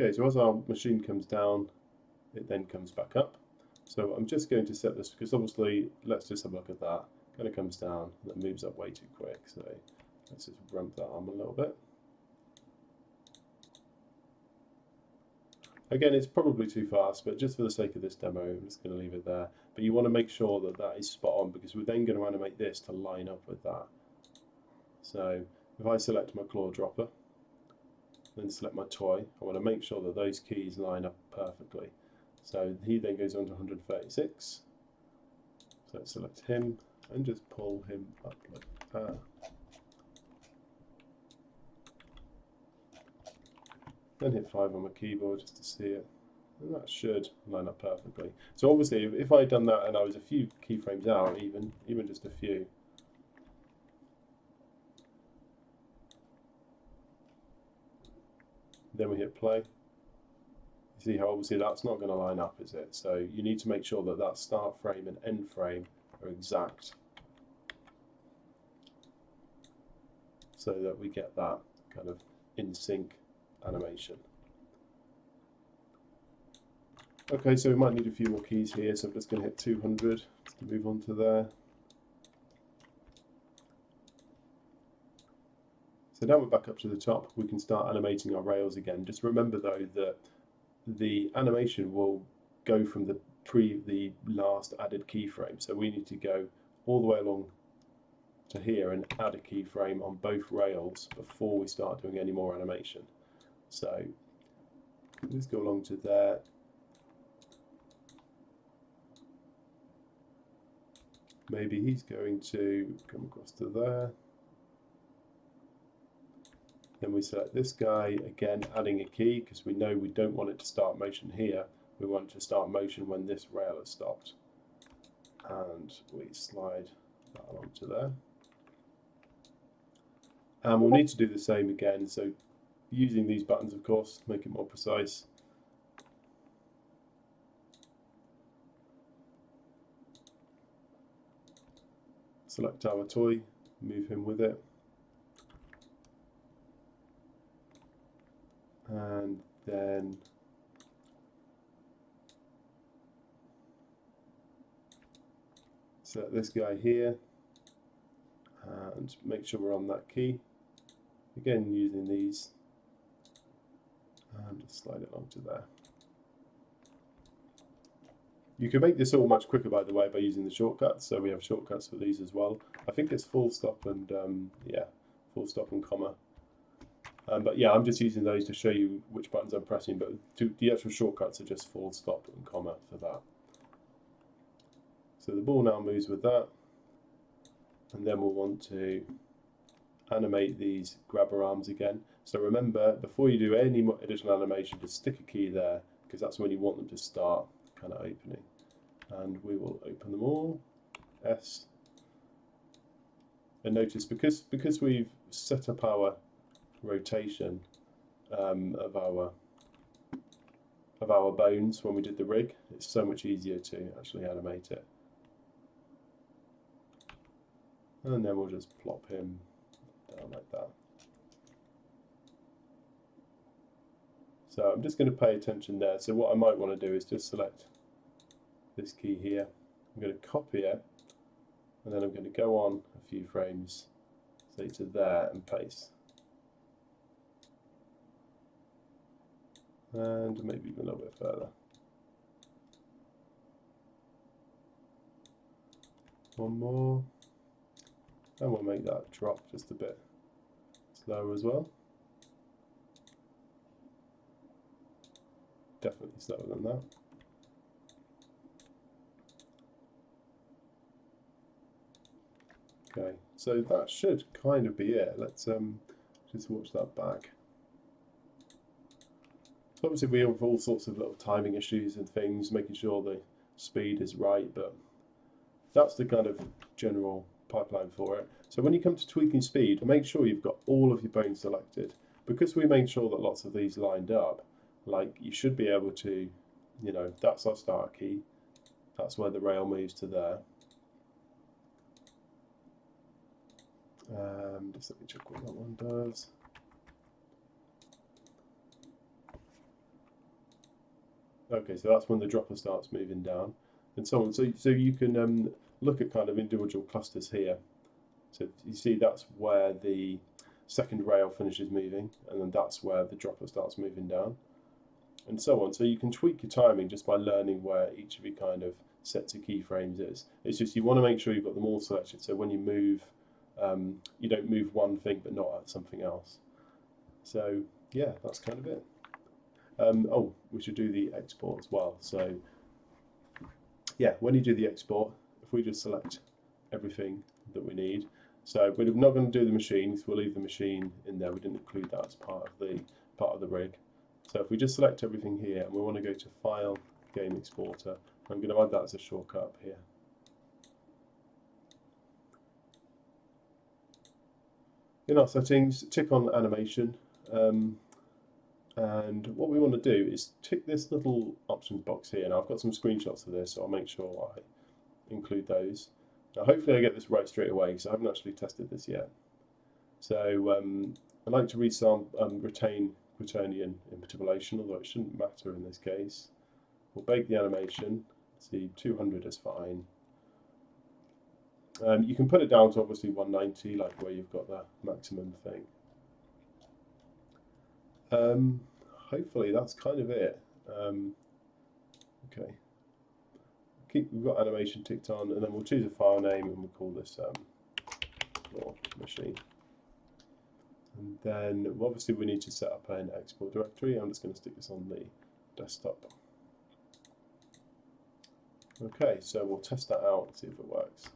Okay, so as our machine comes down, it then comes back up. So I'm just going to set this, because obviously, let's just have a look at that. Kind of comes down, and then moves up way too quick. So let's just rump that arm a little bit. Again, it's probably too fast, but just for the sake of this demo, I'm just going to leave it there. But you want to make sure that that is spot on, because we're then going to animate this to line up with that. So if I select my claw dropper, then select my toy, I want to make sure that those keys line up perfectly. So he then goes on to 136. So select him and just pull him up like that. Then hit 5 on my keyboard just to see it. And that should line up perfectly. So obviously, if I had done that and I was a few keyframes out, even just a few, then we hit play. You see how obviously that's not going to line up, is it? So you need to make sure that that start frame and end frame are exact, so that we get that kind of in sync animation. Okay, so we might need a few more keys here, so I'm just going to hit 200 to move on to there. So now we're back up to the top, we can start animating our rails again. Just remember though that the animation will go from the last added keyframe. So we need to go all the way along to here and add a keyframe on both rails before we start doing any more animation. So let's go along to there. Maybe he's going to come across to there. Then we select this guy, again adding a key, because we know we don't want it to start motion here. We want it to start motion when this rail has stopped. And we slide that along to there. And we'll need to do the same again, so using these buttons, of course, make it more precise. Select our toy, move him with it. And then select this guy here and make sure we're on that key. Again, using these, and just slide it onto there. You can make this all much quicker, by the way, by using the shortcuts. So we have shortcuts for these as well. I think it's full stop and yeah, full stop and comma. But yeah, I'm just using those to show you which buttons I'm pressing, but the actual shortcuts are just full stop and comma for that. So the ball now moves with that, and then we'll want to animate these grabber arms again. So remember, before you do any more additional animation, just stick a key there, because that's when you want them to start kind of opening. And we will open them all, S. And notice, because we've set up our rotation of our bones when we did the rig, it's so much easier to actually animate it. And then we'll just plop him down like that. So I'm just going to pay attention there. So what I might want to do is just select this key here. I'm going to copy it, and then I'm going to go on a few frames, say to there, and paste. And maybe even a little bit further. One more. And we'll make that drop just a bit slower as well. Definitely slower than that. Okay, so that should kind of be it. Let's just watch that back. So obviously we have all sorts of little timing issues and things, making sure the speed is right, but that's the kind of general pipeline for it. So when you come to tweaking speed, make sure you've got all of your bones selected. Because we made sure that lots of these lined up, like you should be able to, you know, that's our start key, that's where the rail moves to there. Just let me check what that one does. Okay, so that's when the dropper starts moving down, and so on. So you can look at kind of individual clusters here. So you see that's where the second rail finishes moving, and then that's where the dropper starts moving down, and so on. So you can tweak your timing just by learning where each of your kind of sets of keyframes is. It's just you want to make sure you've got them all selected, so when you move, you don't move one thing but not at something else. So yeah, that's kind of it. Oh, we should do the export as well. So yeah, when you do the export, if we just select everything that we need. So we're not going to do the machines. We'll leave the machine in there. We didn't include that as part of the rig. So if we just select everything here, and we want to go to File, Game Exporter, I'm going to add that as a shortcut up here. In our settings, tick on animation, and what we want to do is tick this little options box here. Now I've got some screenshots of this, so I'll make sure I include those. Now hopefully I get this right straight away, because I haven't actually tested this yet. So I like to retain quaternion interpolation, although it shouldn't matter in this case. We'll bake the animation. See, 200 is fine. You can put it down to obviously 190, like where you've got the maximum thing. Hopefully that's kind of it. Okay. We've got animation ticked on, and then we'll choose a file name, and we'll call this floor machine. And then obviously we need to set up an export directory. I'm just going to stick this on the desktop. Okay, so we'll test that out and see if it works.